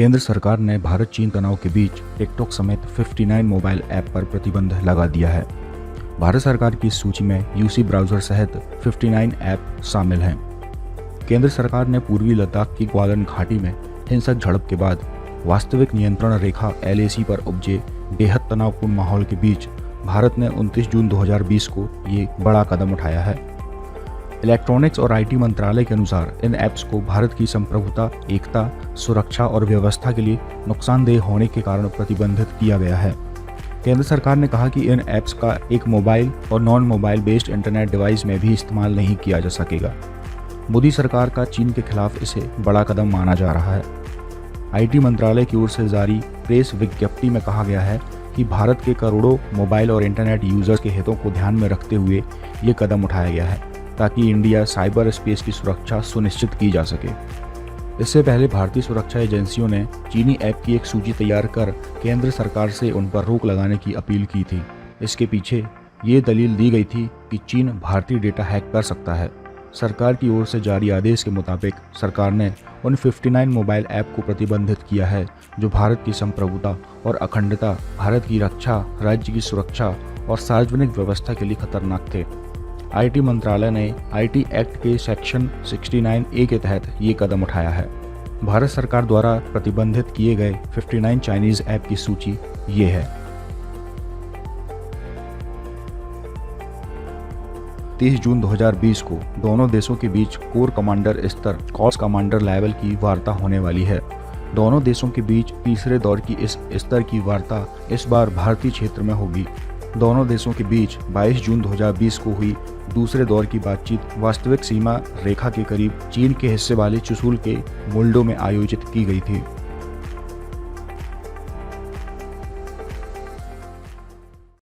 केंद्र सरकार ने भारत चीन तनाव के बीच टिकटॉक समेत 59 मोबाइल ऐप पर प्रतिबंध लगा दिया है। भारत सरकार की इस सूची में यूसी ब्राउज़र सहित 59 ऐप शामिल हैं। केंद्र सरकार ने पूर्वी लद्दाख की ग्वालन घाटी में हिंसक झड़प के बाद वास्तविक नियंत्रण रेखा LAC पर उपजे बेहद तनावपूर्ण माहौल के बीच भारत ने 29 जून 2020 को ये बड़ा कदम उठाया है। इलेक्ट्रॉनिक्स और IT मंत्रालय के अनुसार इन ऐप्स को भारत की संप्रभुता, एकता, सुरक्षा और व्यवस्था के लिए नुकसानदेह होने के कारण प्रतिबंधित किया गया है। केंद्र सरकार ने कहा कि इन ऐप्स का एक मोबाइल और non mobile based internet device में भी इस्तेमाल नहीं किया जा सकेगा। मोदी सरकार का चीन के खिलाफ इसे बड़ा कदम माना जा रहा है। IT मंत्रालय की ओर से जारी प्रेस विज्ञप्ति में कहा गया है कि भारत के करोड़ों मोबाइल और इंटरनेट यूजर्स के हितों को ध्यान में रखते हुए ये कदम उठाया गया है ताकि इंडिया साइबर स्पेस की सुरक्षा सुनिश्चित की जा सके। इससे पहले भारतीय सुरक्षा एजेंसियों ने चीनी ऐप की एक सूची तैयार कर केंद्र सरकार से उन पर रोक लगाने की अपील की थी। इसके पीछे ये दलील दी गई थी कि चीन भारतीय डेटा हैक कर सकता है। सरकार की ओर से जारी आदेश के मुताबिक सरकार ने उन 59 मोबाइल ऐप को प्रतिबंधित किया है जो भारत की संप्रभुता और अखंडता, भारत की रक्षा, राज्य की सुरक्षा और सार्वजनिक व्यवस्था के लिए खतरनाक थे। IT मंत्रालय ने IT एक्ट के सेक्शन 69A के तहत ये कदम उठाया है। भारत सरकार द्वारा प्रतिबंधित किए गए 59 चाइनीज ऐप की सूची ये है। 30 जून 2020 को दोनों देशों के बीच कोर कमांडर स्तर कॉर्प्स कमांडर लेवल की वार्ता होने वाली है। दोनों देशों के बीच तीसरे दौर की इस स्तर की वार्ता इस बार भारतीय क्षेत्र में होगी। दोनों देशों के बीच 22 जून 2020 को हुई दूसरे दौर की बातचीत वास्तविक सीमा रेखा के करीब चीन के हिस्से वाले चुशुल के मोल्डो में आयोजित की गई थी।